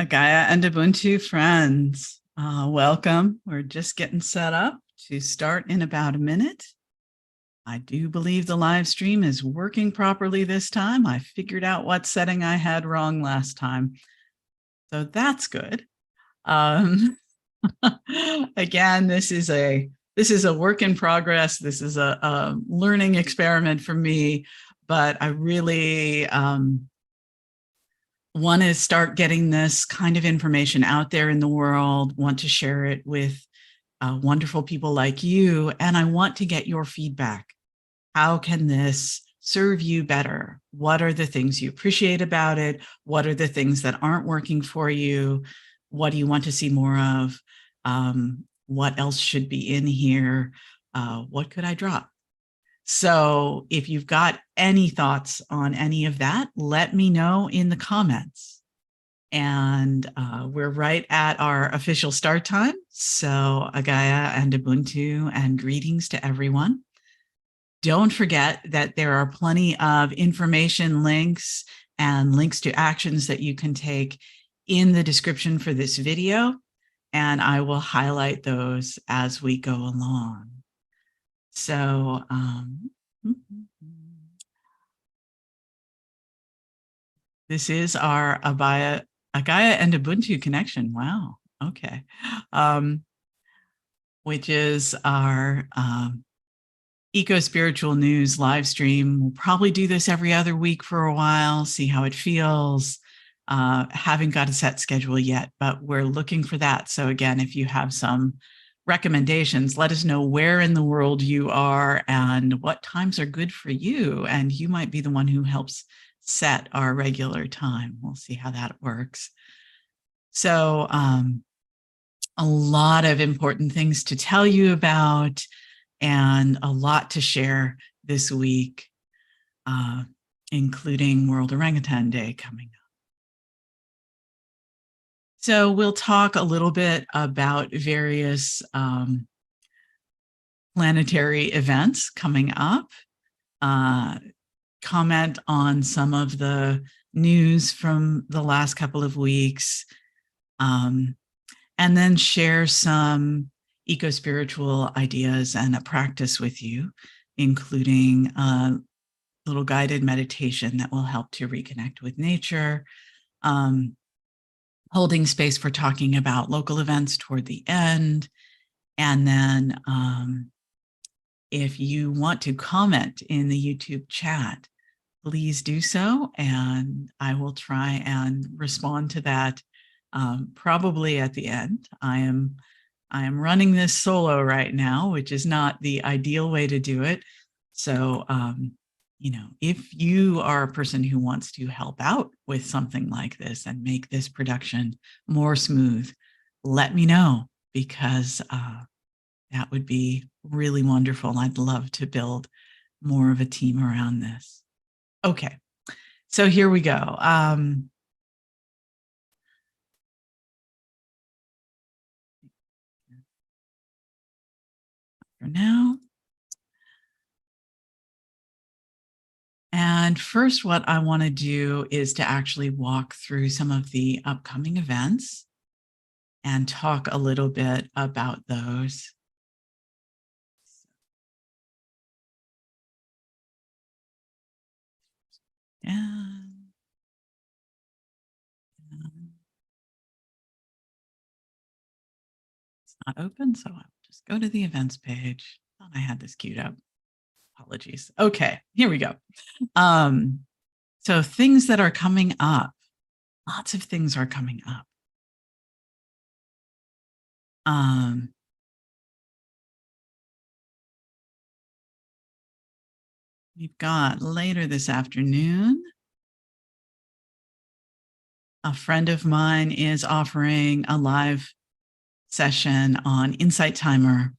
Agaya and Ubuntu friends, welcome. We're just getting set up to start in about a minute. I do believe the live stream is working properly this time. I figured out what setting I had wrong last time, so that's good. Again, this is a work in progress. This is a learning experiment for me, but I really want to start getting this kind of information out there in the world, want to share it with wonderful people like you, and I want to get your feedback. How can this serve you better? What are the things you appreciate about it? What are the things that aren't working for you? What do you want to see more of? What else should be in here? What could I drop? So if you've got any thoughts on any of that, let me know in the comments. And we're right at our official start time. So Agaya and Ubuntu and greetings to everyone. Don't forget that there are plenty of information links and links to actions that you can take in the description for this video. And I will highlight those as we go along. So this is our Agaya and Ubuntu connection. Wow. Okay. Which is our Ecospiritual news live stream. We'll probably do this every other week for a while, see how it feels. Haven't got a set schedule yet, but we're looking for that. So again, if you have some recommendations, let us know where in the world you are and what times are good for you. And you might be the one who helps set our regular time. We'll see how that works. So a lot of important things to tell you about and a lot to share this week, including World Orangutan Day coming up. So we'll talk a little bit about various planetary events coming up, comment on some of the news from the last couple of weeks, and then share some eco-spiritual ideas and a practice with you, including a little guided meditation that will help to reconnect with nature, holding space for talking about local events toward the end. And then if you want to comment in the YouTube chat, please do so, and I will try and respond to that probably at the end. I am running this solo right now, which is not the ideal way to do it. So, you know, if you are a person who wants to help out with something like this and make this production more smooth, let me know, because that would be really wonderful. I'd love to build more of a team around this. Okay, so here we go. For now. And first, what I want to do is to actually walk through some of the upcoming events and talk a little bit about those. And it's not open, so I'll just go to the events page. Thought I had this queued up. Apologies. Okay, here we go. So things that are coming up. Lots of things are coming up. We've got later this afternoon, a friend of mine is offering a live session on Insight Timer.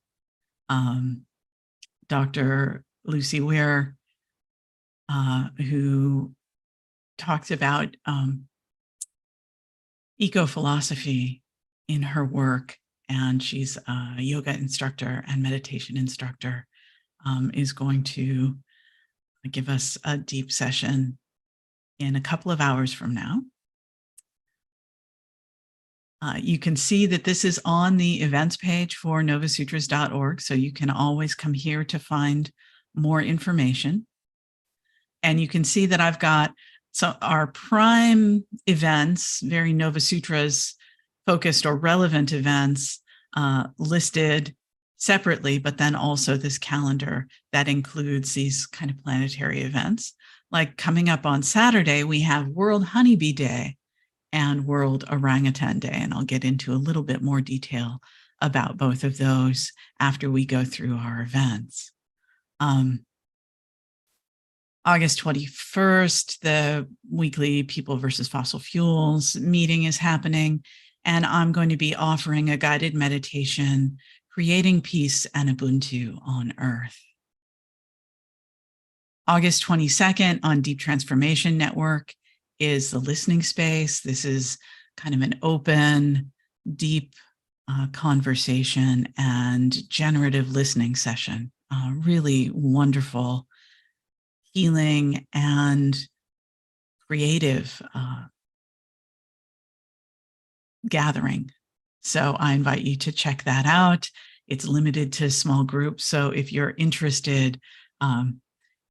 Dr. Lucy Ware, who talks about eco-philosophy in her work, and she's a yoga instructor and meditation instructor, is going to give us a deep session in a couple of hours from now. You can see that this is on the events page for novasutras.org, so you can always come here to find more information. And you can see that I've got our prime events, very Novasutras focused or relevant events listed separately, but then also this calendar that includes these kind of planetary events. Like coming up on Saturday, we have World Honeybee Day and World Orangutan Day. And I'll get into a little bit more detail about both of those after we go through our events. August 21st, the weekly People versus Fossil Fuels meeting is happening, and I'm going to be offering a guided meditation, Creating Peace and Ubuntu on Earth. August 22nd on Deep Transformation Network is the listening space. This is kind of an open, deep conversation and generative listening session. Really wonderful, healing and creative gathering. So I invite you to check that out. It's limited to small groups. So if you're interested,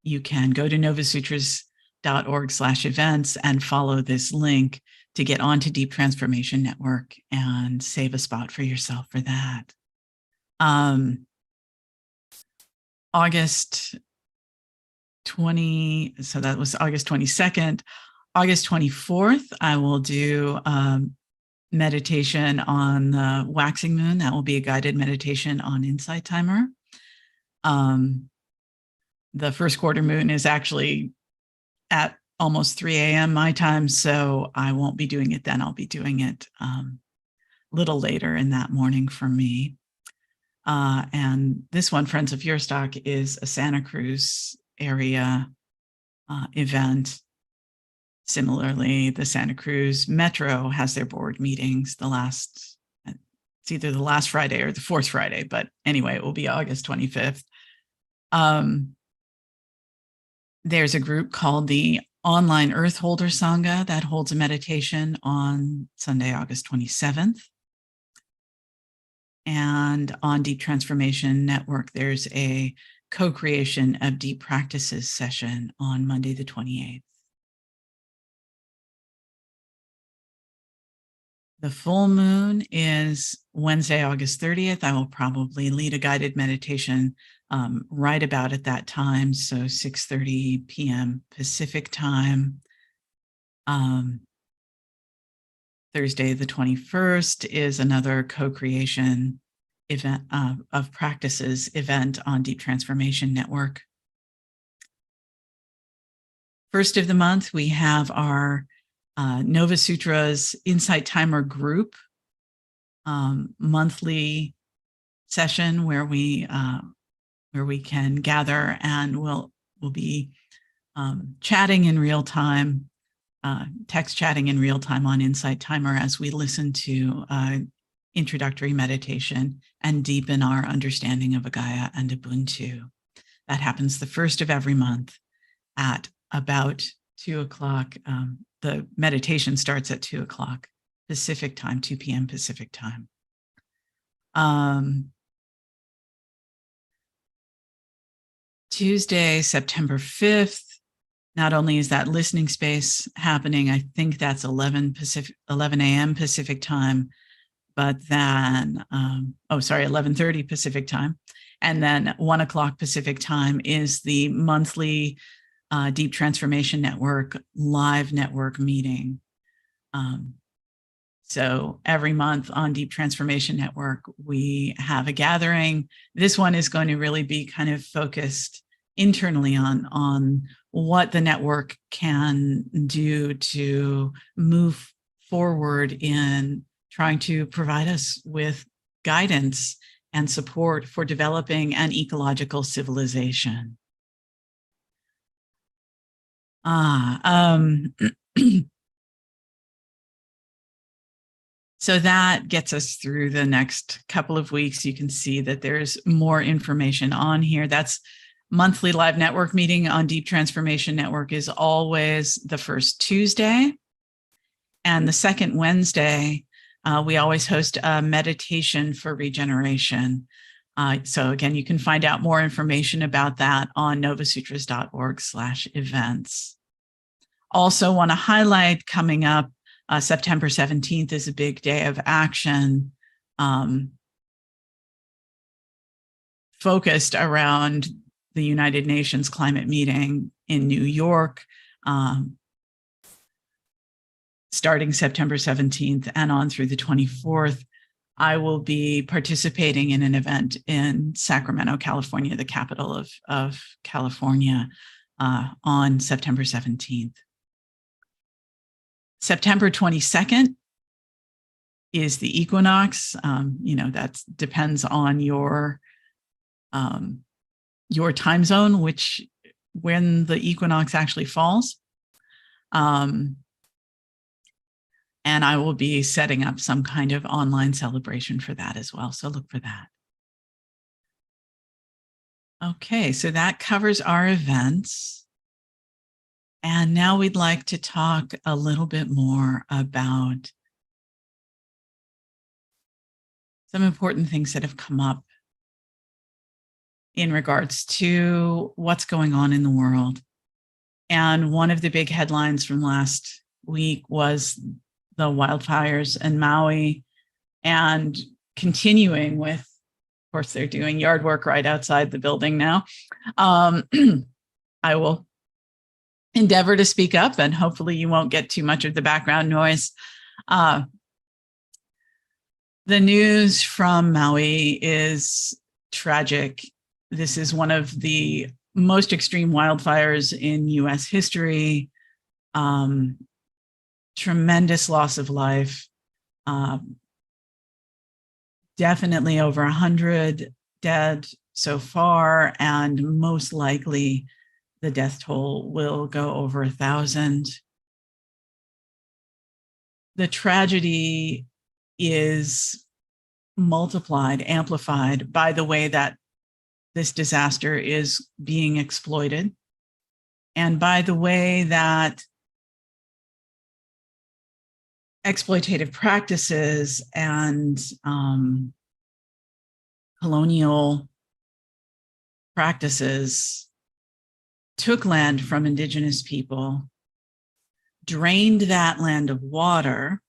you can go to novasutras.org/events and follow this link to get onto Deep Transformation Network and save a spot for yourself for that. August 20, so that was August 22nd. August 24th, I will do meditation on the waxing moon. That will be a guided meditation on Insight Timer. The first quarter moon is actually at almost 3 a.m. my time, so I won't be doing it then. I'll be doing it a little later in that morning for me. And this one, Friends of Your Stock, is a Santa Cruz area event. Similarly, the Santa Cruz Metro has their board meetings it's either the last Friday or the fourth Friday, but anyway, it will be August 25th. There's a group called the Online Earth Holder Sangha that holds a meditation on Sunday, August 27th. And on Deep Transformation Network, there's a co-creation of deep practices session on Monday, the 28th. The full moon is Wednesday, August 30th. I will probably lead a guided meditation right about at that time, so 6:30 p.m. Pacific time. Thursday, the 21st, is another co-creation event of practices event on Deep Transformation Network. First of the month, we have our Novasutras Insight Timer group monthly session where we can gather and we'll be chatting in real time, text chatting in real time on Insight Timer as we listen to introductory meditation and deepen our understanding of Agaya and Ubuntu. That happens the first of every month at about 2 o'clock. The meditation starts at 2 o'clock Pacific time, 2 p.m. Pacific time. Tuesday, September 5th, not only is that listening space happening, I think that's 11 a.m. Pacific time, but then, 11:30 Pacific time. And then 1 o'clock Pacific time is the monthly Deep Transformation Network live network meeting. So every month on Deep Transformation Network, we have a gathering. This one is going to really be kind of focused internally on what the network can do to move forward in trying to provide us with guidance and support for developing an ecological civilization. So that gets us through the next couple of weeks. You can see that there's more information on here. That's monthly live network meeting on Deep Transformation Network is always the first Tuesday and the second Wednesday we always host a meditation for regeneration. So again, you can find out more information about that on novasutras.org/events. Also want to highlight coming up, September 17th is a big day of action focused around the United Nations climate meeting in New York, starting September 17th and on through the 24th. I will be participating in an event in Sacramento, California, the capital of California, on September 17th. September 22nd is the equinox. That depends on your time zone, when the equinox actually falls. And I will be setting up some kind of online celebration for that as well. So look for that. Okay, so that covers our events. And now we'd like to talk a little bit more about some important things that have come up in regards to what's going on in the world. And one of the big headlines from last week was the wildfires in Maui, and continuing with, of course, they're doing yard work right outside the building now. I will endeavor to speak up, and hopefully you won't get too much of the background noise. The news from Maui is tragic. This is one of the most extreme wildfires in US history. Tremendous loss of life. Definitely over 100 dead so far, and most likely the death toll will go over 1,000. The tragedy is multiplied, amplified by the way that this disaster is being exploited, and by the way that exploitative practices and colonial practices took land from indigenous people, drained that land of water,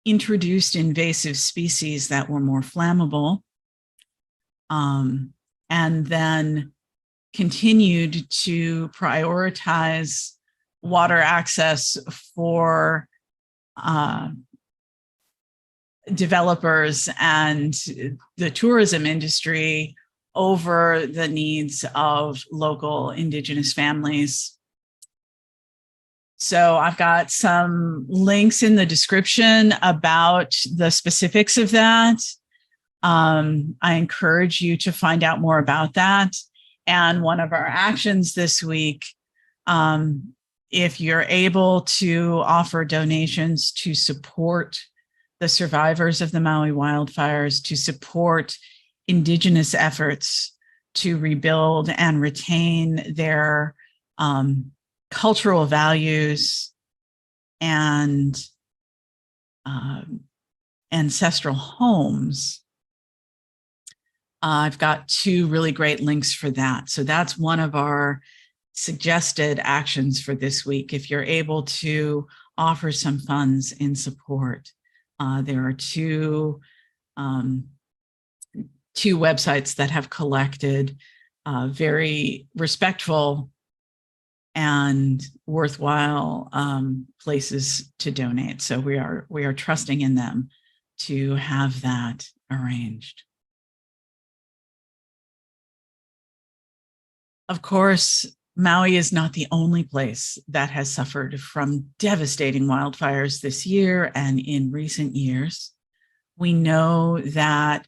introduced invasive species that were more flammable, and then continued to prioritize water access for developers and the tourism industry over the needs of local indigenous families. So I've got some links in the description about the specifics of that. I encourage you to find out more about that. And one of our actions this week, if you're able to offer donations to support the survivors of the Maui wildfires, to support indigenous efforts to rebuild and retain their cultural values and ancestral homes, I've got 2 really great links for that. So that's one of our suggested actions for this week. If you're able to offer some funds in support, there are 2 websites that have collected very respectful and worthwhile places to donate. So we are trusting in them to have that arranged. Of course, Maui is not the only place that has suffered from devastating wildfires this year and in recent years. We know that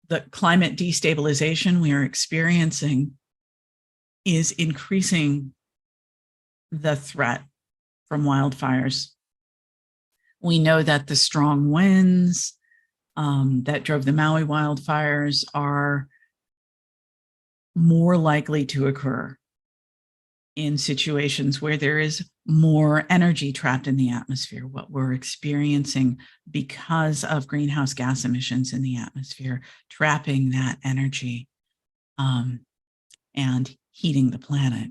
the climate destabilization we are experiencing is increasing the threat from wildfires. We know that the strong winds that drove the Maui wildfires are more likely to occur in situations where there is more energy trapped in the atmosphere, what we're experiencing because of greenhouse gas emissions in the atmosphere, trapping that energy and heating the planet.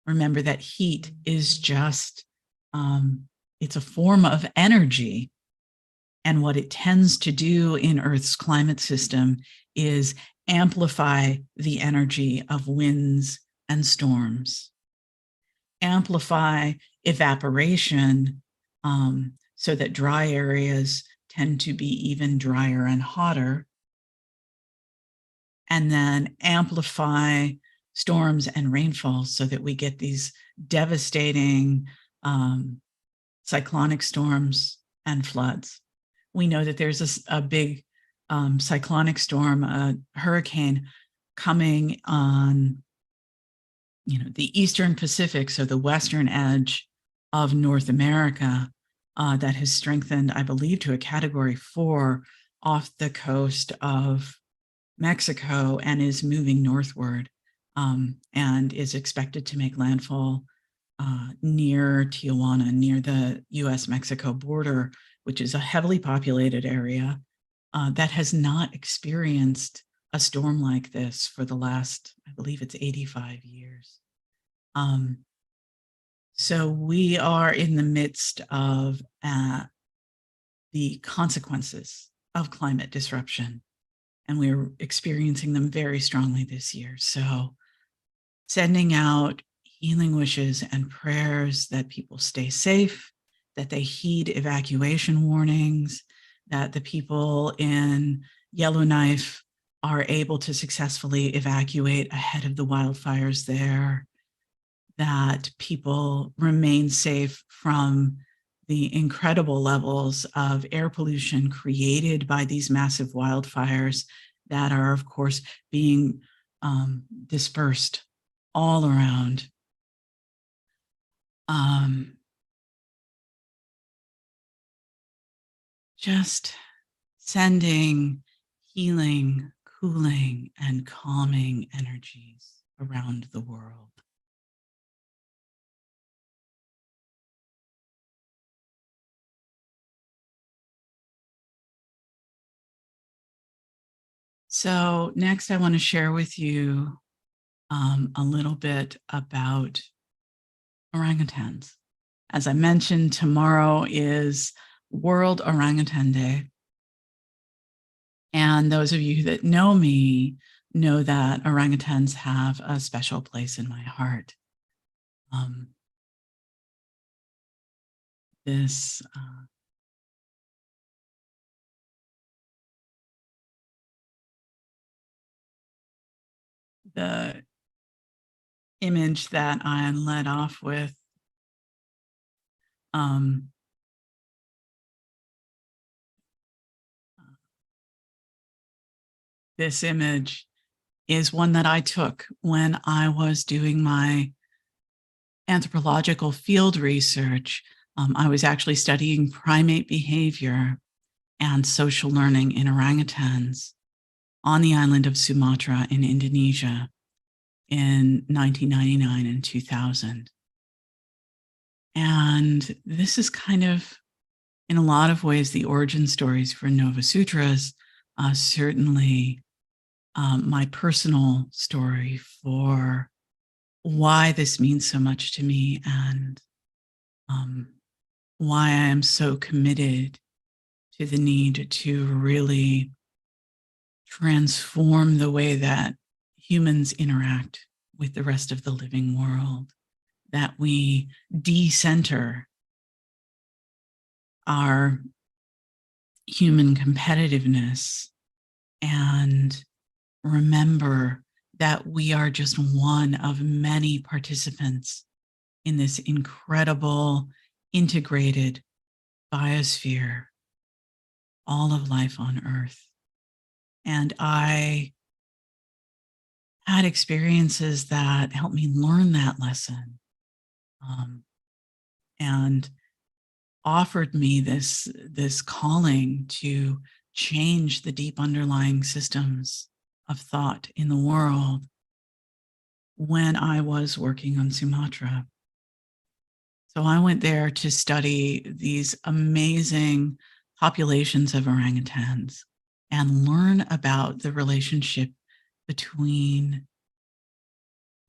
Remember that heat is just, it's a form of energy. And what it tends to do in Earth's climate system is amplify the energy of winds and storms, amplify evaporation, so that dry areas tend to be even drier and hotter, and then amplify storms and rainfalls so that we get these devastating cyclonic storms and floods. We know that there's a big cyclonic storm, a hurricane coming on, the Eastern Pacific, so the western edge of North America, that has strengthened, I believe, to a Category 4 off the coast of Mexico and is moving northward, and is expected to make landfall near Tijuana, near the US-Mexico border, which is a heavily populated area that has not experienced a storm like this for the last, I believe it's 85 years. So we are in the midst of the consequences of climate disruption, and we're experiencing them very strongly this year. So sending out healing wishes and prayers that people stay safe, that they heed evacuation warnings, that the people in Yellowknife are able to successfully evacuate ahead of the wildfires there, that people remain safe from the incredible levels of air pollution created by these massive wildfires that are, of course, being dispersed all around. Just sending healing, cooling, and calming energies around the world. So next I want to share with you a little bit about orangutans. As I mentioned, tomorrow is World Orangutan Day. And those of you that know me know that orangutans have a special place in my heart. The image that I led off with this image is one that I took when I was doing my anthropological field research. I was actually studying primate behavior and social learning in orangutans on the island of Sumatra in Indonesia in 1999 and 2000. And this is kind of, in a lot of ways, the origin stories for Novasutras, certainly my personal story for why this means so much to me and why I am so committed to the need to really transform the way that humans interact with the rest of the living world, that we decenter our human competitiveness and remember that we are just one of many participants in this incredible integrated biosphere, all of life on Earth. And I had experiences that helped me learn that lesson, and offered me this calling to change the deep underlying systems of thought in the world when I was working on Sumatra. So I went there to study these amazing populations of orangutans and learn about the relationship between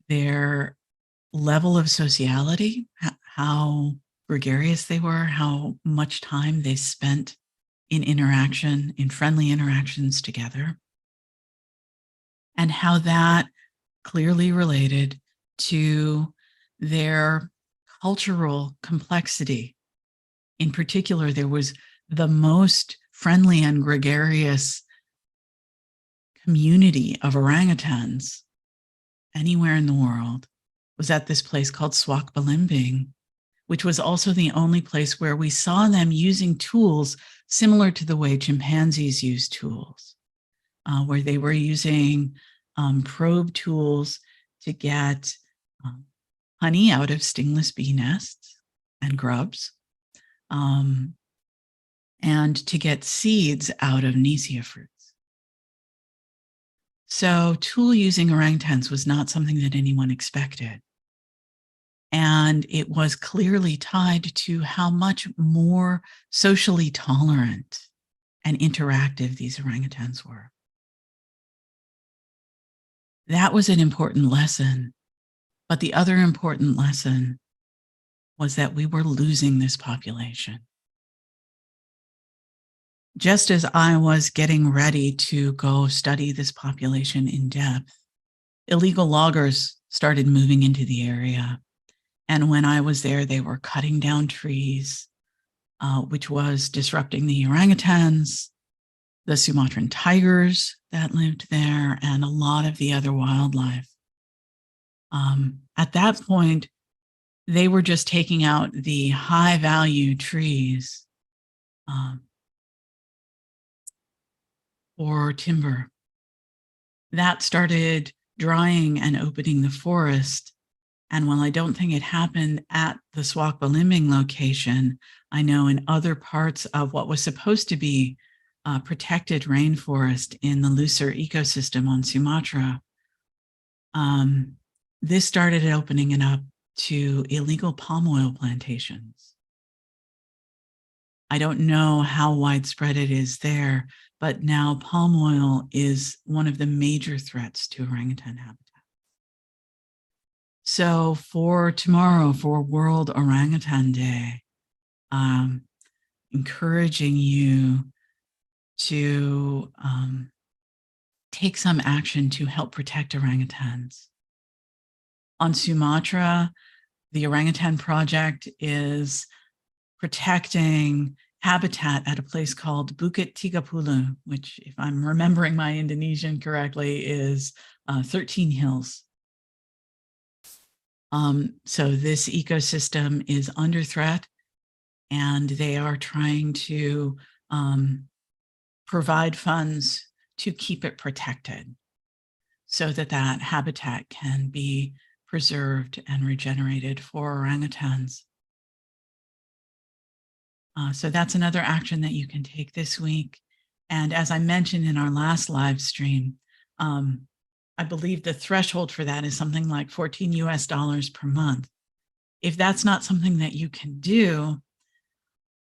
their level of sociality, how gregarious they were, how much time they spent in interaction, in friendly interactions together, and how that clearly related to their cultural complexity. In particular, there was the most friendly and gregarious community of orangutans anywhere in the world was at this place called Swakbalimbing, which was also the only place where we saw them using tools similar to the way chimpanzees use tools, where they were using probe tools to get honey out of stingless bee nests and grubs, and to get seeds out of Nesia fruits. So tool using orangutans was not something that anyone expected. And it was clearly tied to how much more socially tolerant and interactive these orangutans were. That was an important lesson. But the other important lesson was that we were losing this population. Just as I was getting ready to go study this population in depth, illegal loggers started moving into the area. And when I was there, they were cutting down trees, which was disrupting the orangutans, the Sumatran tigers that lived there, and a lot of the other wildlife. At that point, they were just taking out the high value trees for timber. That started drying and opening the forest. And while I don't think it happened at the Swakbalimbing location, I know in other parts of what was supposed to be protected rainforest in the looser ecosystem on Sumatra, this started opening it up to illegal palm oil plantations. I don't know how widespread it is there, but now palm oil is one of the major threats to orangutan habitat. So for tomorrow, for World Orangutan Day, encouraging you to take some action to help protect orangutans. On Sumatra, the Orangutan Project is protecting habitat at a place called Bukit Tigapulu, which, if I'm remembering my Indonesian correctly, is 13 hills. So this ecosystem is under threat, and they are trying to provide funds to keep it protected so that that habitat can be preserved and regenerated for orangutans. So that's another action that you can take this week. And as I mentioned in our last live stream, I believe the threshold for that is something like $14 US per month. If that's not something that you can do,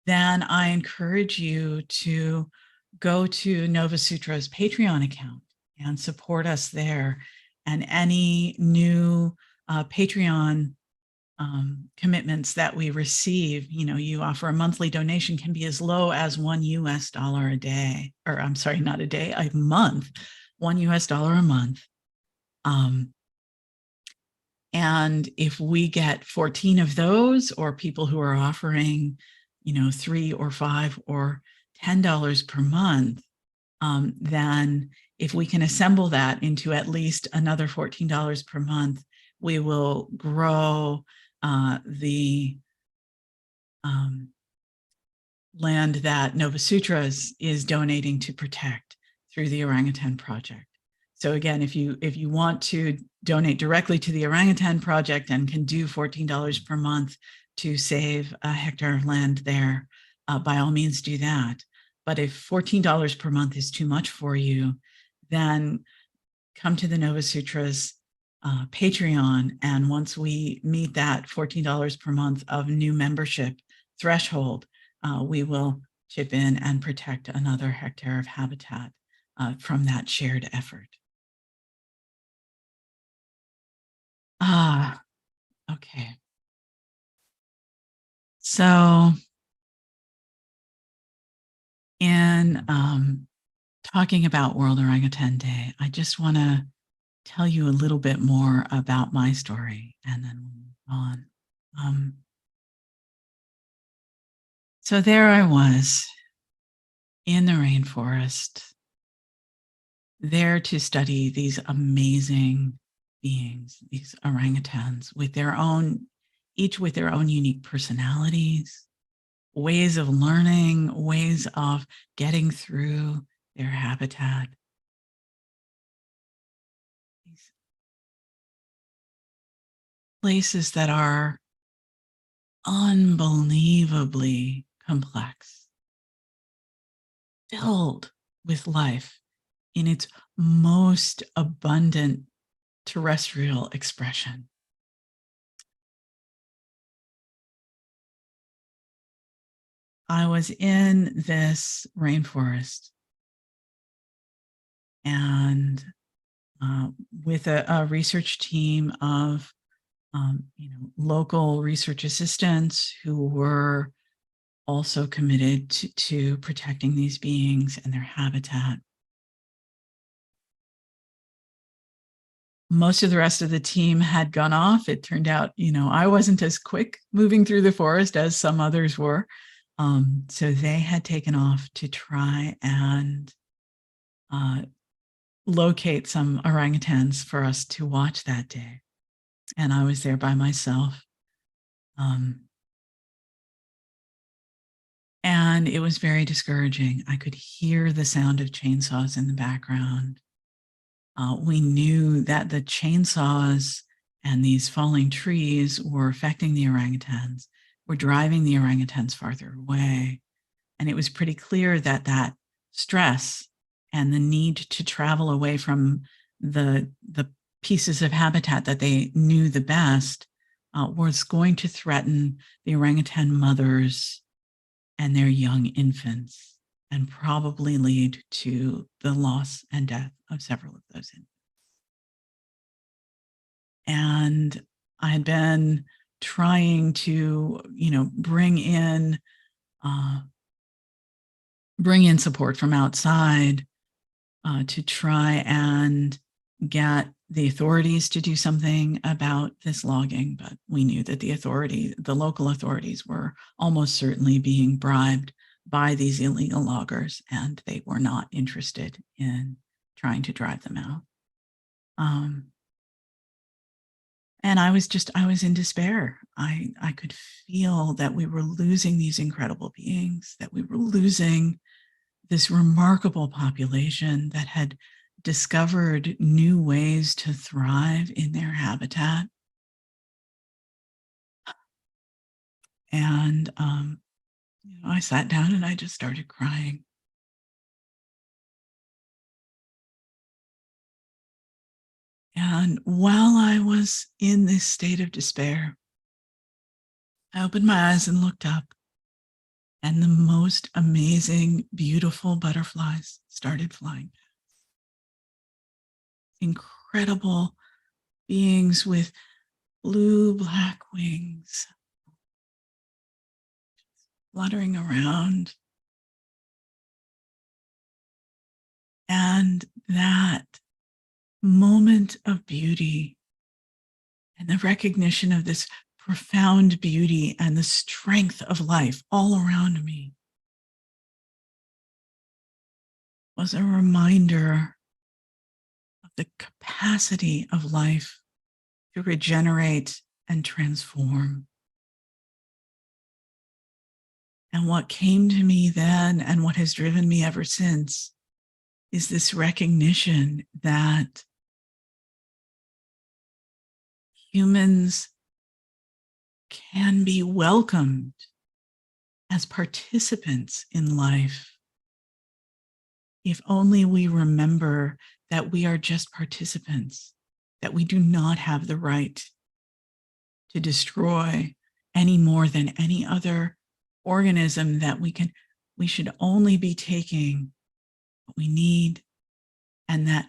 then I encourage you to go to Novasutras' Patreon account and support us there. And any new Patreon commitments that we receive, you offer a monthly donation, can be as low as $1 US a day, or I'm sorry, not a day, a month, $1 US a month. And if we get 14 of those, or people who are offering, $3 or $5 or $10 per month, then if we can assemble that into at least another $14 per month, we will grow the land that Novasutras is donating to protect through the Orangutan Project. So again, if you want to donate directly to the Orangutan Project and can do $14 per month to save a hectare of land there, by all means do that. But if $14 per month is too much for you, then come to the Novasutras Patreon. And once we meet that $14 per month of new membership threshold, we will chip in and protect another hectare of habitat from that shared effort. Okay. So in talking about World Orangutan Day, I just want to tell you a little bit more about my story, and then we'll move on. So there I was in the rainforest, there to study these amazing beings, these orangutans with their own, each with their own unique personalities, ways of learning, ways of getting through their habitat. These places that are unbelievably complex, filled with life in its most abundant terrestrial expression. I was in this rainforest and with a research team of local research assistants who were also committed to protecting these beings and their habitat. Most of the rest of the team had gone off. It turned out, I wasn't as quick moving through the forest as some others were. So they had taken off to try and locate some orangutans for us to watch that day. And I was there by myself. And it was very discouraging. I could hear the sound of chainsaws in the background. We knew that the chainsaws and these falling trees were affecting the orangutans, were driving the orangutans farther away. And it was pretty clear that that stress and the need to travel away from the pieces of habitat that they knew the best was going to threaten the orangutan mothers and their young infants, and probably lead to the loss and death of several of those infants. And I had been trying to, bring in support from outside to try and get the authorities to do something about this logging. But we knew that the local authorities were almost certainly being bribed by these illegal loggers, and they were not interested in trying to drive them out. And I was in despair. I could feel that we were losing these incredible beings, that we were losing this remarkable population that had discovered new ways to thrive in their habitat. And I sat down and I just started crying. And while I was in this state of despair, I opened my eyes and looked up, and the most amazing, beautiful butterflies started flying. Incredible beings with blue-black wings fluttering around. And that moment of beauty and the recognition of this profound beauty and the strength of life all around me was a reminder of the capacity of life to regenerate and transform. And what came to me then, and what has driven me ever since, is this recognition that humans can be welcomed as participants in life if only we remember that we are just participants that we do not have the right to destroy any more than any other organism, that we should only be taking what we need, and that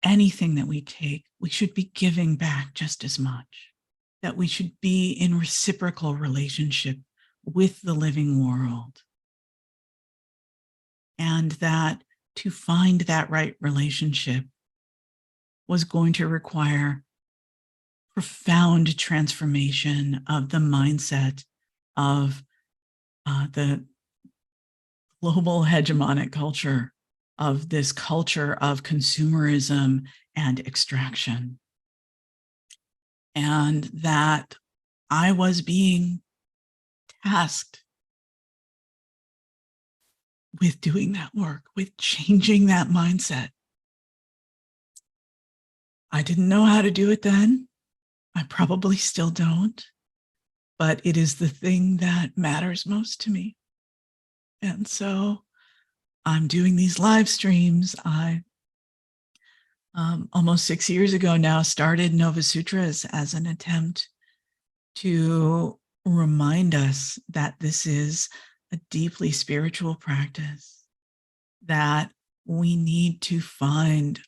anything that we take, we should be giving back just as much, that we should be in reciprocal relationship with the living world. And that to find that right relationship was going to require profound transformation of the mindset of the global hegemonic culture, of this culture of consumerism and extraction. And that I was being tasked with doing that work, with changing that mindset. I didn't know how to do it then. I probably still don't, but it is the thing that matters most to me. And so I'm doing these live streams. I almost 6 years ago now started Novasutras as an attempt to remind us that this is a deeply spiritual practice, that we need to find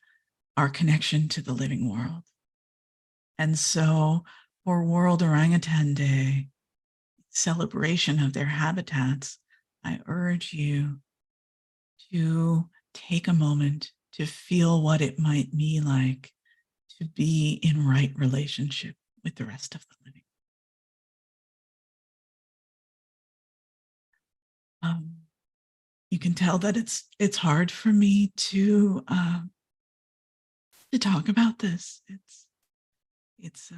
our connection to the living world. And so for World Orangutan Day, celebration of their habitats, I urge you to take a moment to feel what it might be like to be in right relationship with the rest of the living. You can tell that it's hard for me to talk about this. It's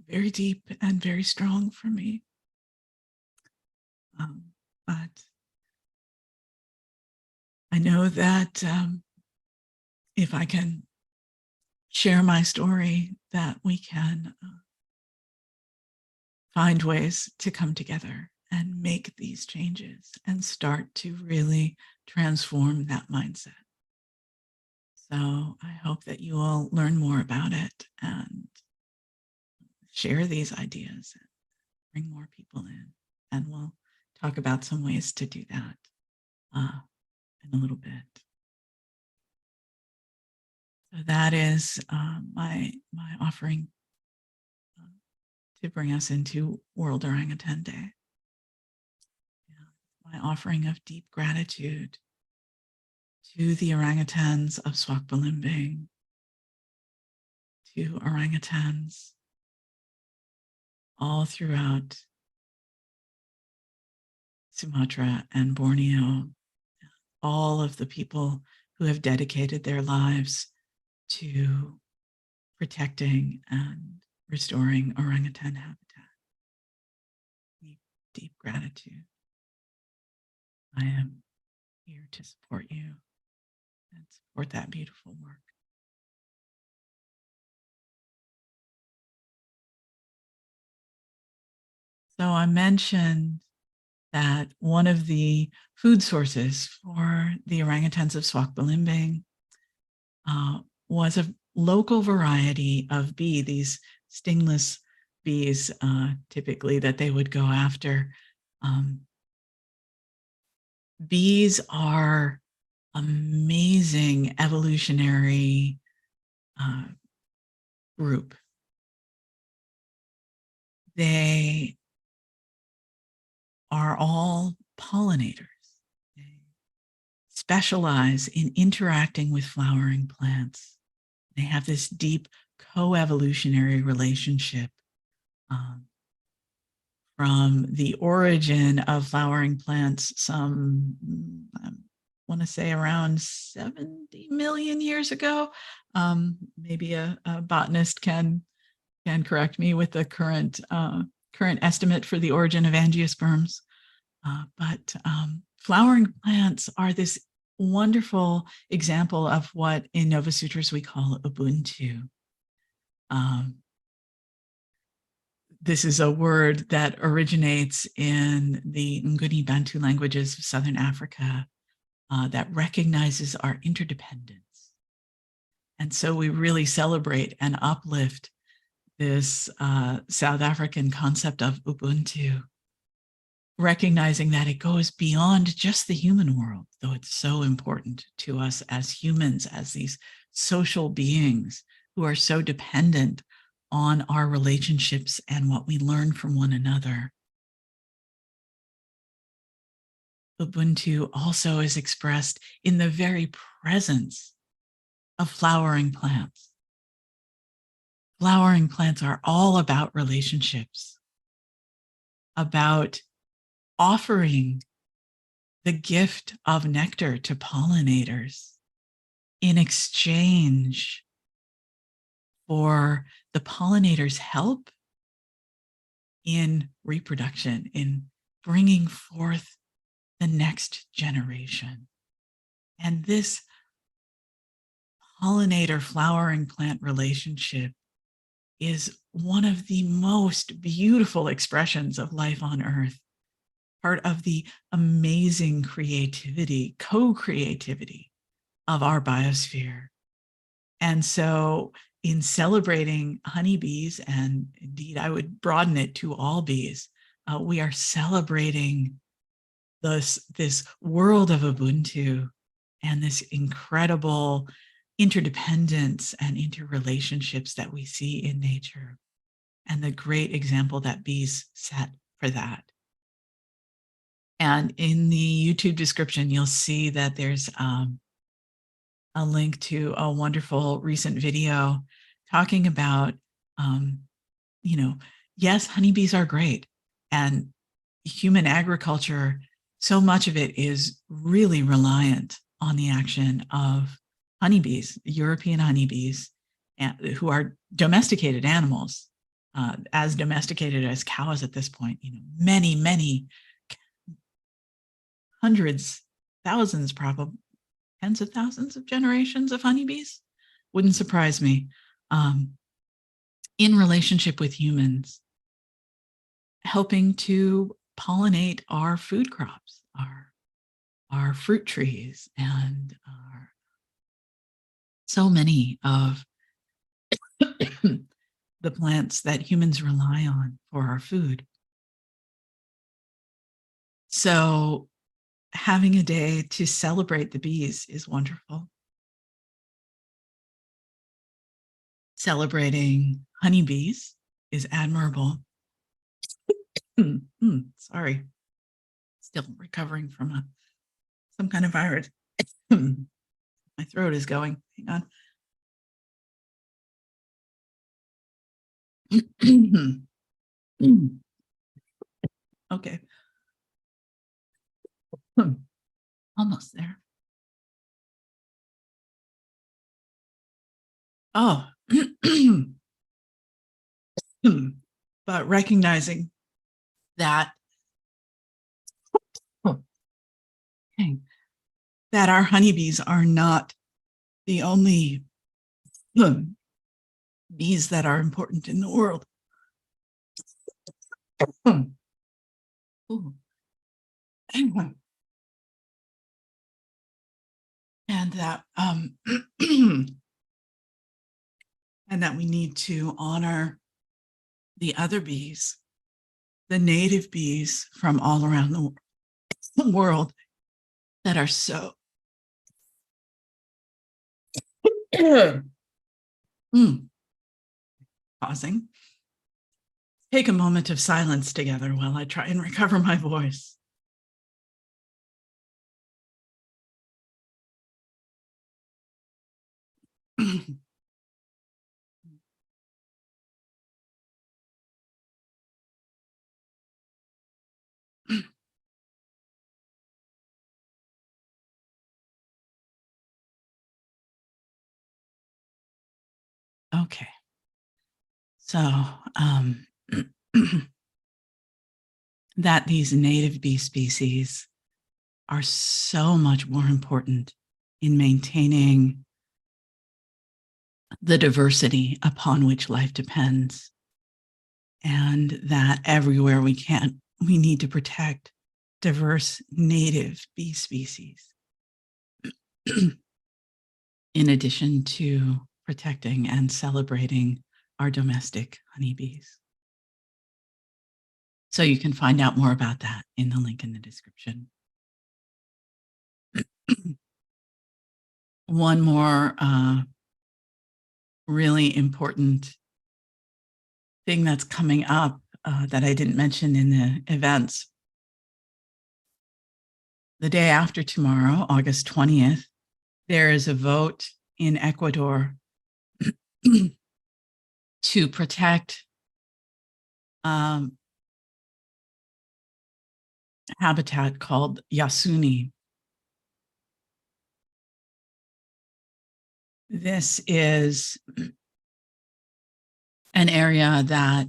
very deep and very strong for me. But I know that if I can share my story, that we can find ways to come together and make these changes and start to really transform that mindset. So I hope that you will learn more about it and share these ideas and bring more people in. And we'll talk about some ways to do that in a little bit. So that is my offering to bring us into World Orangutan Day. My offering of deep gratitude to the orangutans of Swakbelimbing, to orangutans all throughout Sumatra and Borneo, all of the people who have dedicated their lives to protecting and restoring orangutan habitat. Deep, deep gratitude. I am here to support you and support that beautiful work. So I mentioned that one of the food sources for the orangutans of Swakbelimbing was a local variety of bee, these stingless bees, typically, that they would go after. Bees are amazing evolutionary group. They are all pollinators. They specialize in interacting with flowering plants. They have this deep co-evolutionary relationship from the origin of flowering plants, some, I want to say around 70 million years ago. Maybe a botanist can correct me with the current estimate for the origin of angiosperms. But flowering plants are this wonderful example of what in Novasutras we call Ubuntu. This is a word that originates in the Nguni Bantu languages of Southern Africa that recognizes our interdependence And so we really celebrate and uplift this South African concept of Ubuntu, recognizing that it goes beyond just the human world, though it's so important to us as humans, as these social beings who are so dependent on our relationships and what we learn from one another. Ubuntu also is expressed in the very presence of flowering plants. Flowering plants are all about relationships, about offering the gift of nectar to pollinators in exchange for the pollinators' help in reproduction, in bringing forth the next generation. And this pollinator flowering plant relationship is one of the most beautiful expressions of life on Earth, part of the amazing creativity, co-creativity of our biosphere. And so in celebrating honeybees, and indeed I would broaden it to all bees, we are celebrating this world of Ubuntu and this incredible interdependence and interrelationships that we see in nature, and the great example that bees set for that. And in the YouTube description, you'll see that there's a link to a wonderful recent video talking about, yes, honeybees are great, and human agriculture, so much of it is really reliant on the action of honeybees, European honeybees, who are domesticated animals, as domesticated as cows at this point. Many, many hundreds, thousands, probably tens of thousands of generations of honeybees. Wouldn't surprise me. In relationship with humans, helping to pollinate our food crops, our fruit trees, and so many of the plants that humans rely on for our food. So having a day to celebrate the bees is wonderful. Celebrating honeybees is admirable. Sorry, still recovering from some kind of virus. My throat is going. Hang on. Okay. Almost there. Oh, but recognizing that that our honeybees are not the only bees that are important in the world. And that and that we need to honor the other bees, the native bees from all around the world that are so pausing. Take a moment of silence together while I try and recover my voice. Okay. So that these native bee species are so much more important in maintaining the diversity upon which life depends, and that everywhere we can, we need to protect diverse native bee species, in addition to protecting and celebrating our domestic honeybees. So you can find out more about that in the link in the description. One more really important thing that's coming up that I didn't mention in the events. The day after tomorrow, August 20th, there is a vote in Ecuador to protect habitat called Yasuni. This is an area that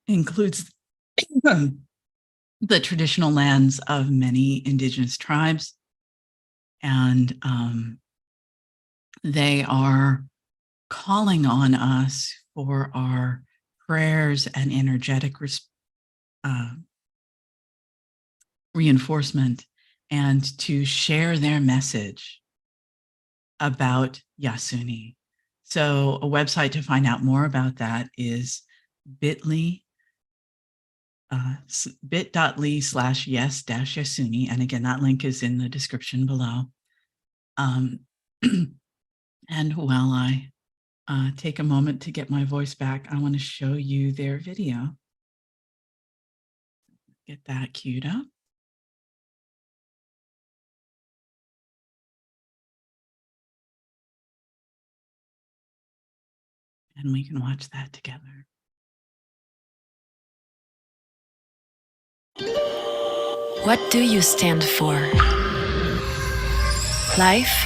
includes the traditional lands of many indigenous tribes. And they are calling on us for our prayers and energetic reinforcement and to share their message about Yasuni. So a website to find out more about that is bit.ly bit.ly/yes-Yasuni. And again, that link is in the description below. And while I take a moment to get my voice back, I want to show you their video. Get that queued up. And we can watch that together. What do you stand for? Life?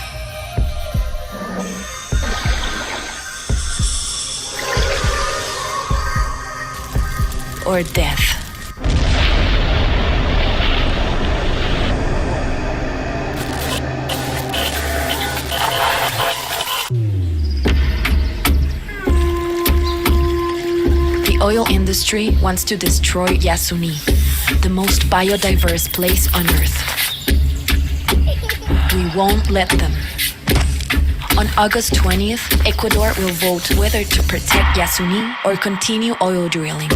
Or death? The oil industry wants to destroy Yasuni, the most biodiverse place on Earth. We won't let them. On August 20th, Ecuador will vote whether to protect Yasuni or continue oil drilling.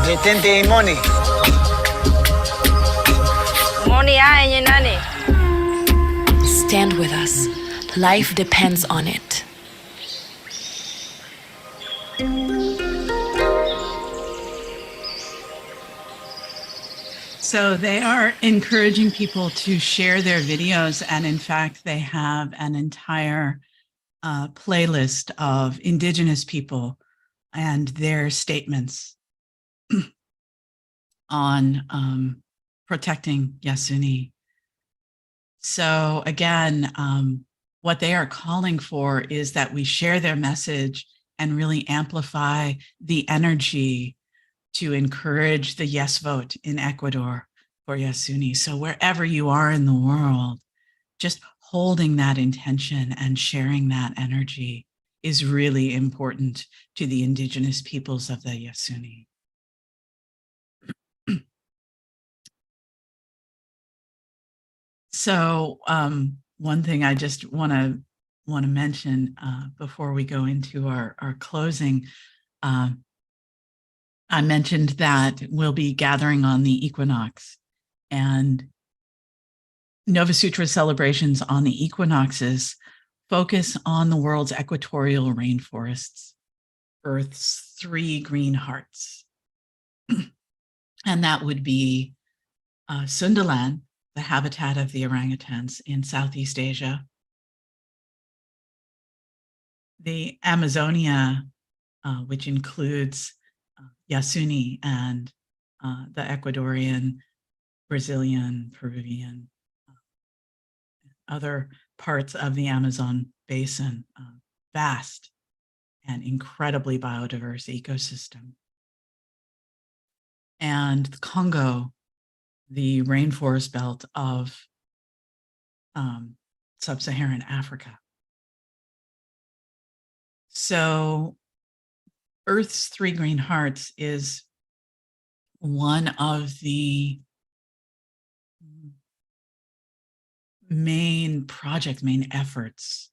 Detente money. Stand with us. Life depends on it. So they are encouraging people to share their videos. And in fact, they have an entire playlist of indigenous people and their statements on protecting Yasuni. So again, what they are calling for is that we share their message and really amplify the energy to encourage the yes vote in Ecuador for Yasuni. So wherever you are in the world, just holding that intention and sharing that energy is really important to the indigenous peoples of the Yasuni. So one thing I just want to mention before we go into our closing, I mentioned that we'll be gathering on the equinox, and Novasutras celebrations on the equinoxes focus on the world's equatorial rainforests, Earth's 3 green hearts. And that would be Sundaland, the habitat of the orangutans in Southeast Asia, the Amazonia, which includes Yasuni and the Ecuadorian, Brazilian, Peruvian, other parts of the Amazon basin, vast and incredibly biodiverse ecosystem. And the Congo, the rainforest belt of sub-Saharan Africa. So Earth's 3 green hearts is one of the main efforts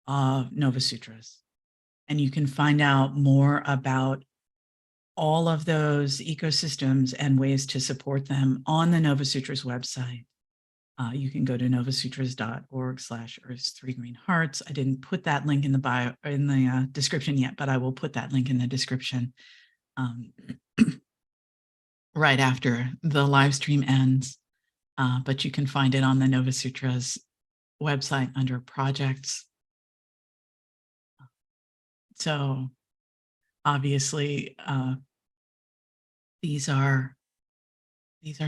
of Novasutras. And you can find out more about all of those ecosystems and ways to support them on the Novasutras website. You can go to novasutras.org/Earth's Three Green Hearts. I didn't put that link in the bio in the description yet, but I will put that link in the description right after the live stream ends. But you can find it on the Novasutras website under projects. So obviously, these are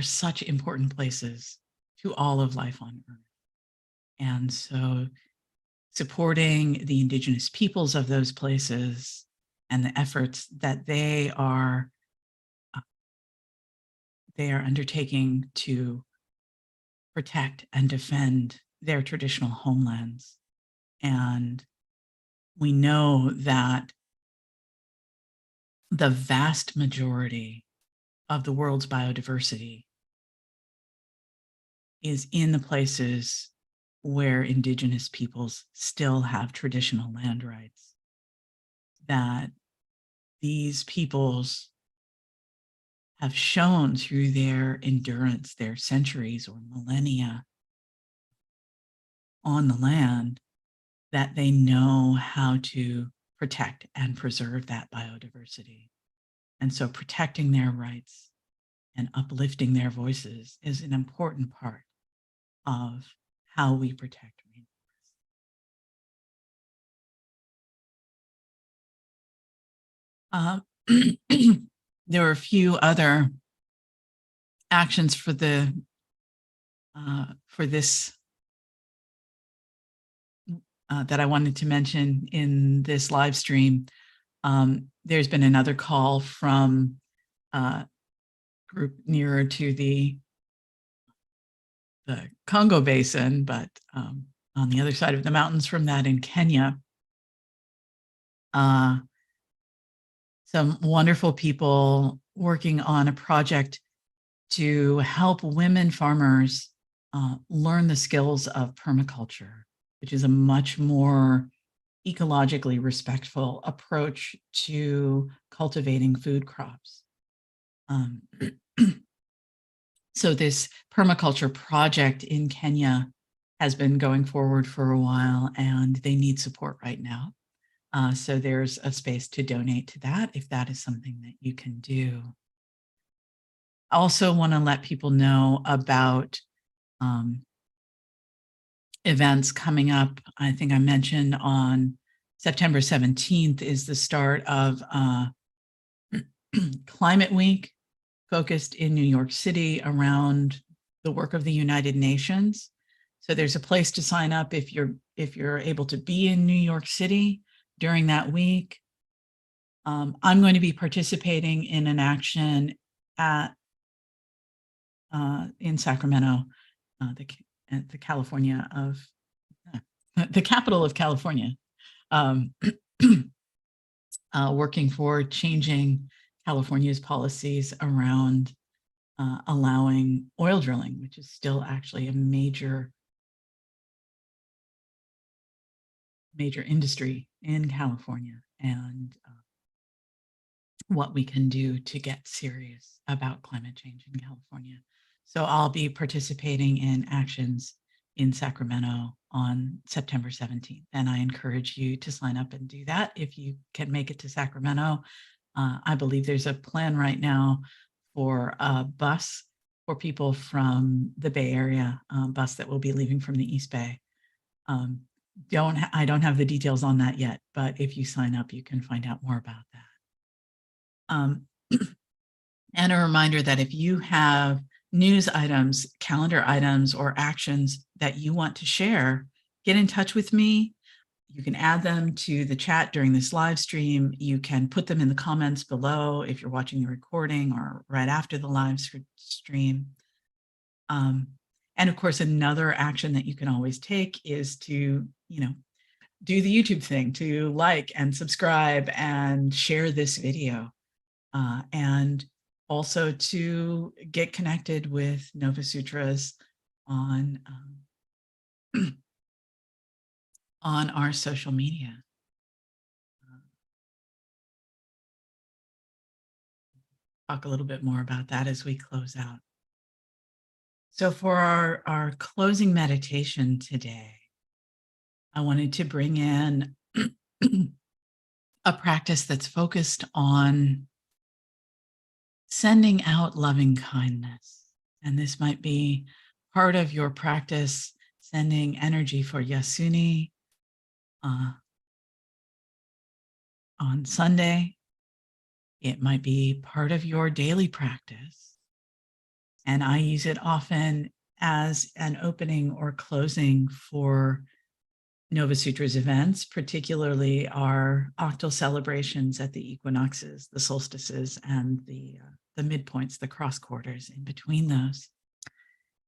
such important places to all of life on Earth. And so supporting the indigenous peoples of those places and the efforts that they are undertaking to protect and defend their traditional homelands. And we know that the vast majority of the world's biodiversity is in the places where indigenous peoples still have traditional land rights, that these peoples have shown through their endurance, their centuries or millennia on the land, that they know how to protect and preserve that biodiversity. And so protecting their rights and uplifting their voices is an important part of how we protect rainforests. There were a few other actions for the for this that I wanted to mention in this live stream. There's been another call from a group nearer to the Congo Basin, but on the other side of the mountains from that in Kenya. Some wonderful people working on a project to help women farmers learn the skills of permaculture, which is a much more ecologically respectful approach to cultivating food crops. So this permaculture project in Kenya has been going forward for a while, and they need support right now. So there's a space to donate to that if that is something that you can do. I also want to let people know about events coming up. I think I mentioned on September 17th is the start of Climate Week, focused in New York City around the work of the United Nations. So there's a place to sign up if you're able to be in New York City during that week. I'm going to be participating in an action at in Sacramento, the California of the capital of California, working for changing California's policies around allowing oil drilling, which is still actually a major industry in California, and what we can do to get serious about climate change in California. So I'll be participating in actions in Sacramento on September 17th, and I encourage you to sign up and do that if you can make it to Sacramento. I believe there's a plan right now for a bus for people from the Bay Area, bus that will be leaving from the East Bay. I don't have the details on that yet, but if you sign up, you can find out more about that. And a reminder that if you have news items, calendar items, or actions that you want to share, get in touch with me. You can add them to the chat during this live stream. You can put them in the comments below if you're watching the recording or right after the live stream. And of course, another action that you can always take is to, do the YouTube thing, to like and subscribe and share this video. And also to get connected with Novasutras on on our social media. Talk a little bit more about that as we close out. So for our closing meditation today, I wanted to bring in a practice that's focused on sending out loving kindness. And this might be part of your practice, sending energy for Yasuni on Sunday. It might be part of your daily practice. And I use it often as an opening or closing for Novasutras events, particularly our octal celebrations at the equinoxes, the solstices, and the midpoints, the cross quarters in between those.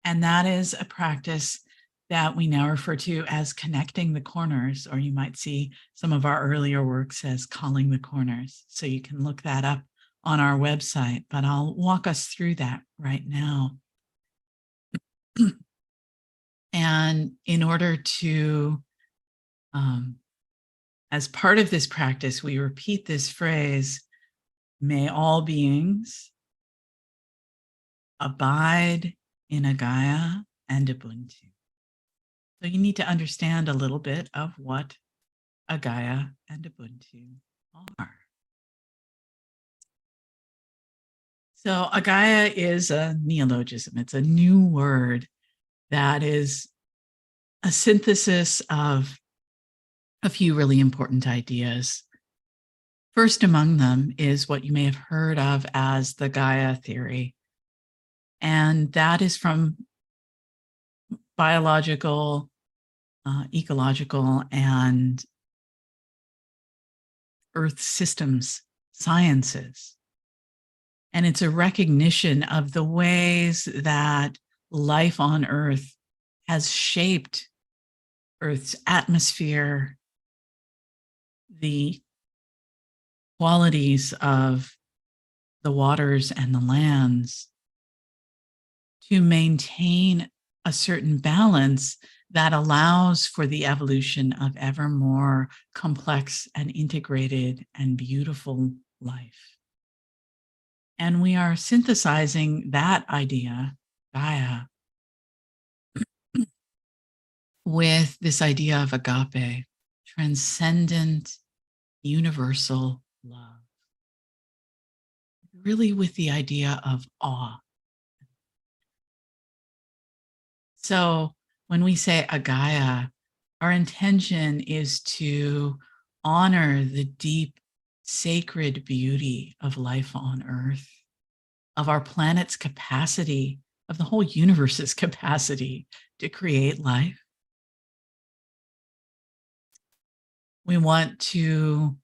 And that is a practice that we now refer to as connecting the corners, or you might see some of our earlier works as calling the corners. So you can look that up on our website, but I'll walk us through that right now. And in order to, as part of this practice, we repeat this phrase, may all beings abide in Agaya and Ubuntu. So you need to understand a little bit of what Agaya and Ubuntu are. So Agaya is a neologism. It's a new word that is a synthesis of a few really important ideas. First among them is what you may have heard of as the Gaia theory. And that is from biological, ecological, and earth systems sciences. And it's a recognition of the ways that life on Earth has shaped Earth's atmosphere, the qualities of the waters and the lands to maintain a certain balance that allows for the evolution of ever more complex and integrated and beautiful life. And we are synthesizing that idea, Gaia, with this idea of agape, transcendent, universal love. Really with the idea of awe. So when we say Agaya, our intention is to honor the deep, sacred beauty of life on Earth, of our planet's capacity, of the whole universe's capacity to create life. We want to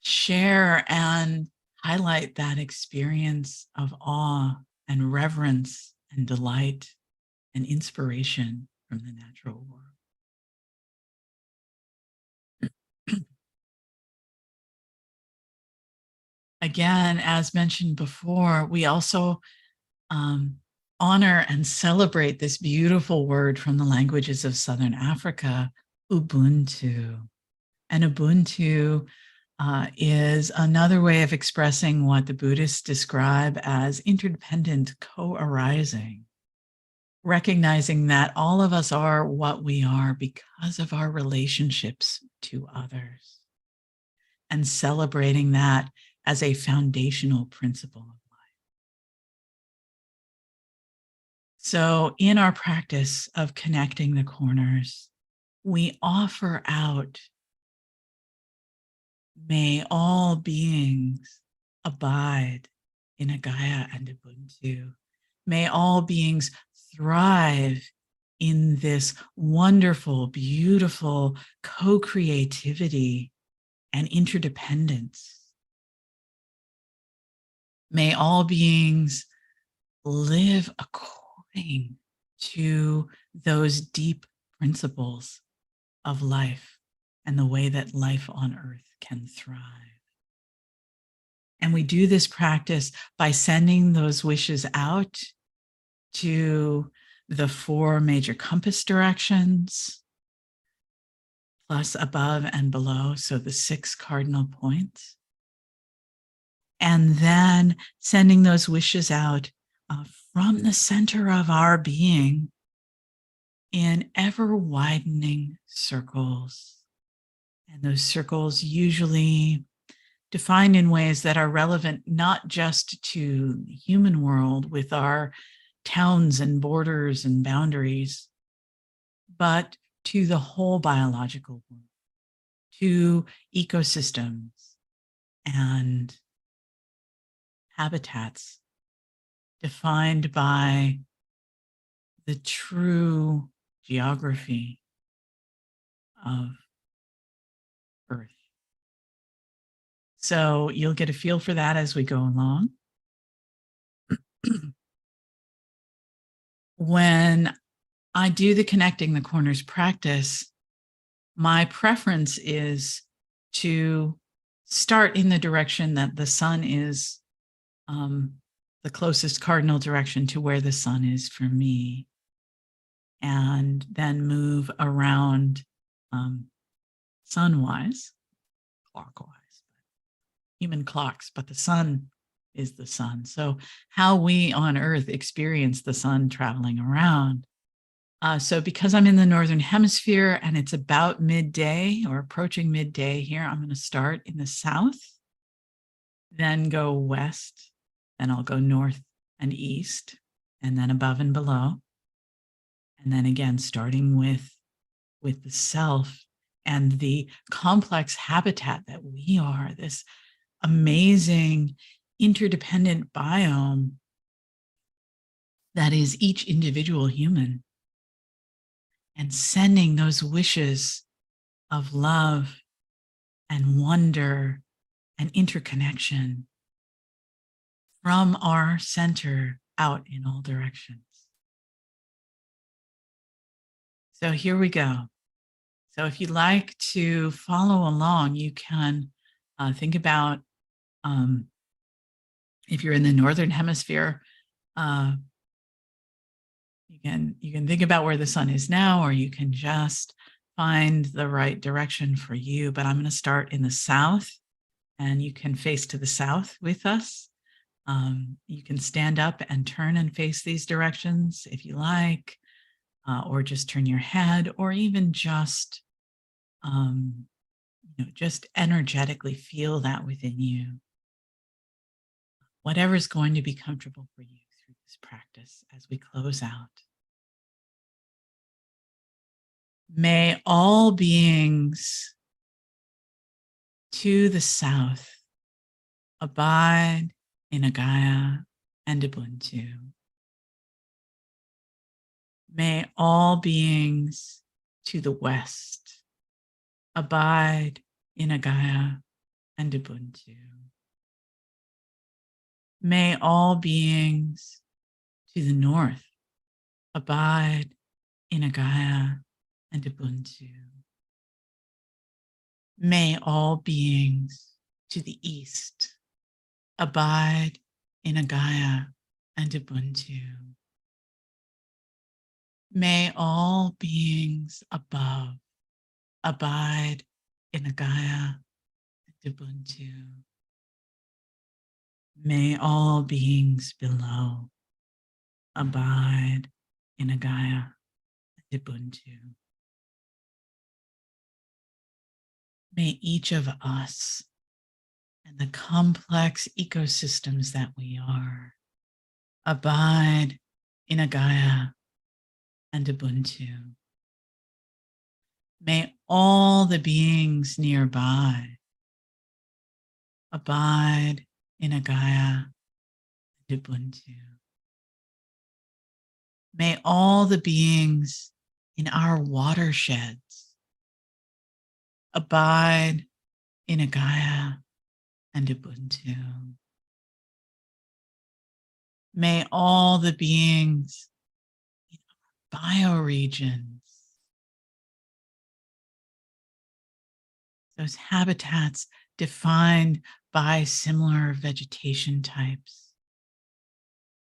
share and highlight that experience of awe and reverence and delight and inspiration from the natural world. Again, as mentioned before, we also honor and celebrate this beautiful word from the languages of Southern Africa, Ubuntu. And Ubuntu is another way of expressing what the Buddhists describe as interdependent co-arising, recognizing that all of us are what we are because of our relationships to others, and celebrating that as a foundational principle of life. So in our practice of connecting the corners, we offer out, may all beings abide in Agaya and Ubuntu. May all beings thrive in this wonderful, beautiful co-creativity and interdependence. May all beings live according to those deep principles of life and the way that life on Earth can thrive. And we do this practice by sending those wishes out to the 4 major compass directions, plus above and below, so the 6 cardinal points. And then sending those wishes out from the center of our being in ever widening circles. And those circles usually defined in ways that are relevant not just to the human world with our towns and borders and boundaries, but to the whole biological world, to ecosystems and habitats defined by the true geography of Earth. So you'll get a feel for that as we go along. When I do the Connecting the Corners practice, my preference is to start in the direction that the sun is the closest cardinal direction to where the sun is for me, and then move around sunwise, clockwise, human clocks, but the sun is the sun. So how we on Earth experience the sun traveling around. So because I'm in the Northern Hemisphere and it's about midday or approaching midday here, I'm going to start in the south, then go west, then I'll go north and east, and then above and below. And then again, starting with the self and the complex habitat that we are, this amazing interdependent biome that is each individual human, and sending those wishes of love and wonder and interconnection from our center out in all directions. So here we go. So if you'd like to follow along, you can think about, if you're in the Northern Hemisphere, you can think about where the sun is now, or you can just find the right direction for you. But I'm going to start in the south, and you can face to the south with us. You can stand up and turn and face these directions if you like, or just turn your head, or even just, just energetically feel that within you. Whatever's going to be comfortable for you through this practice as we close out. May all beings to the south abide in Agaya and Ubuntu. May all beings to the west abide in Agaya and Ubuntu. May all beings to the north abide in Agaya and Ubuntu. May all beings to the east abide in Agaya and Ubuntu. May all beings above abide in Agaya and Ubuntu. May all beings below abide in Agaya and Ubuntu. May each of us and the complex ecosystems that we are abide in Agaya and Ubuntu. May all the beings nearby abide in Agaya and Ubuntu. May all the beings in our watersheds abide in Agaya and Ubuntu. May all the beings in our bioregions those habitats defined by similar vegetation types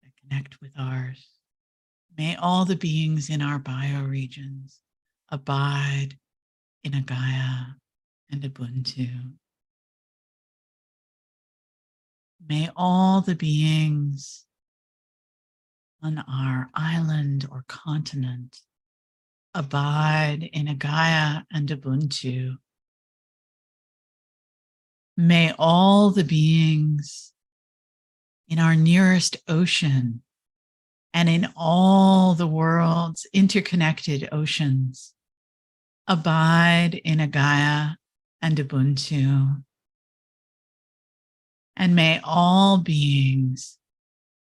that connect with ours. May all the beings in our bioregions abide in Agaya and Ubuntu. May all the beings on our island or continent abide in Agaya and Ubuntu. May all the beings in our nearest ocean and in all the world's interconnected oceans abide in Agaya and Ubuntu. And may all beings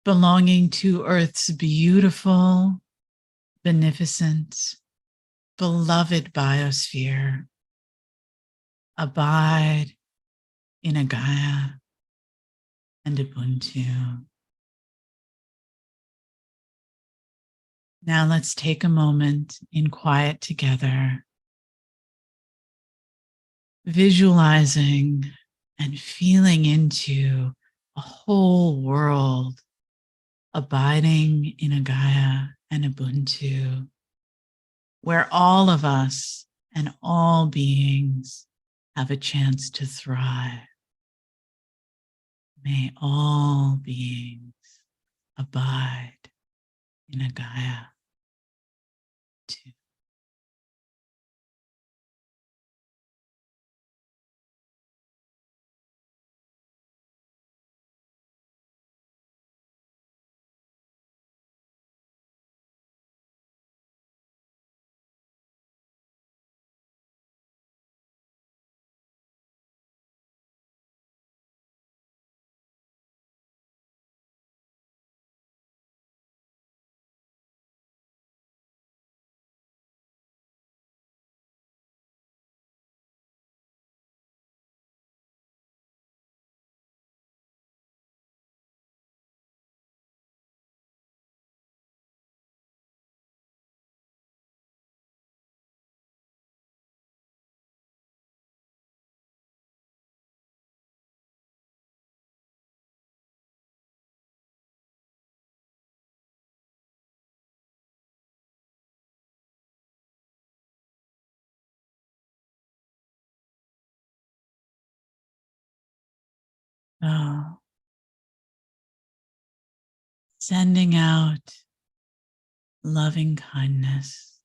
belonging to Earth's beautiful, beneficent, beloved biosphere abide in Agaya and Ubuntu. Now let's take a moment in quiet together, visualizing and feeling into a whole world abiding in Agaya and Ubuntu, where all of us and all beings have a chance to thrive. May all beings abide in Agaya too. So, sending out loving kindness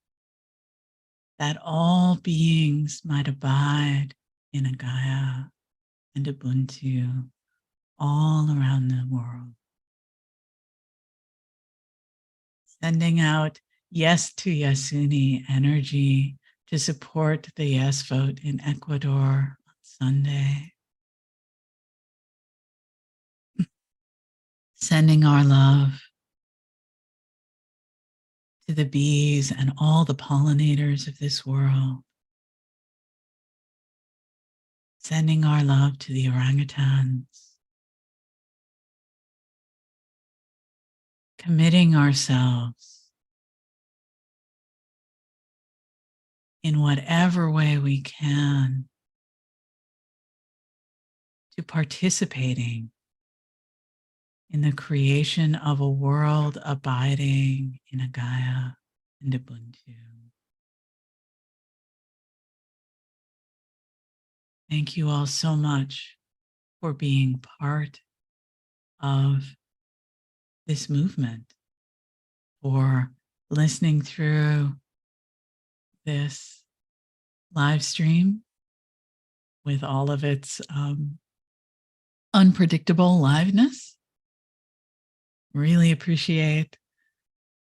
that all beings might abide in Agaya and Ubuntu all around the world. Sending out yes to Yasuni energy to support the yes vote in Ecuador on Sunday. Sending our love to the bees and all the pollinators of this world. Sending our love to the orangutans. Committing ourselves in whatever way we can to participating in the creation of a world abiding in Agaya and Ubuntu. Thank you all so much for being part of this movement, for listening through this live stream with all of its unpredictable liveness. Really appreciate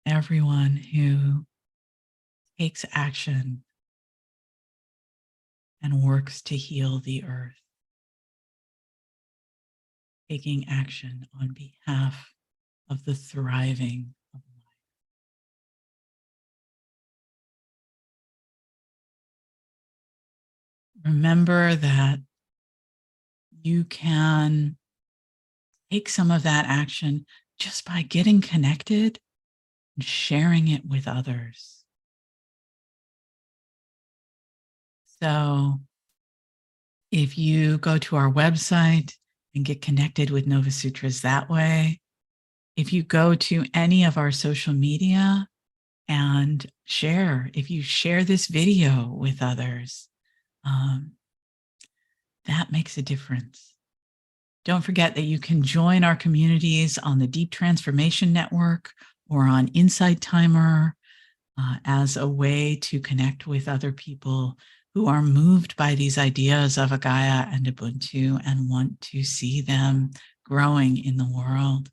everyone who takes action and works to heal the earth, taking action on behalf of the thriving of life. Remember that you can take some of that action just by getting connected and sharing it with others. So If you go to our website and get connected with Novasutras that way, if you go to any of our social media and share, if you share this video with others, that makes a difference. Don't forget that you can join our communities on the Deep Transformation Network or on Insight Timer as a way to connect with other people who are moved by these ideas of Agaya and Ubuntu and want to see them growing in the world.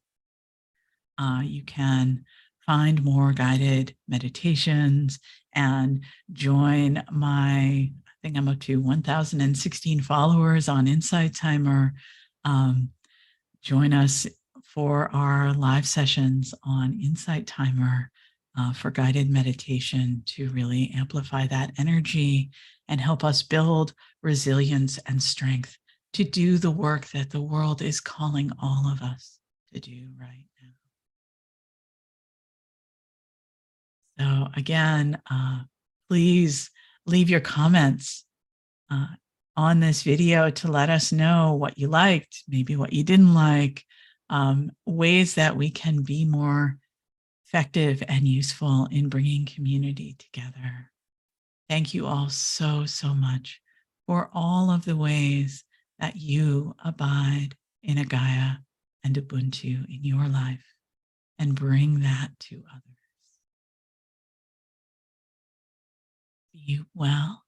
You can find more guided meditations and join my, I think I'm up to 1,016 followers on Insight Timer. Join us for our live sessions on Insight Timer for guided meditation to really amplify that energy and help us build resilience and strength to do the work that the world is calling all of us to do right now. So again, please leave your comments on this video to let us know what you liked, maybe what you didn't like, ways that we can be more effective and useful in bringing community together. Thank you all so, so much for all of the ways that you abide in Agaya and Ubuntu in your life and bring that to others. Be well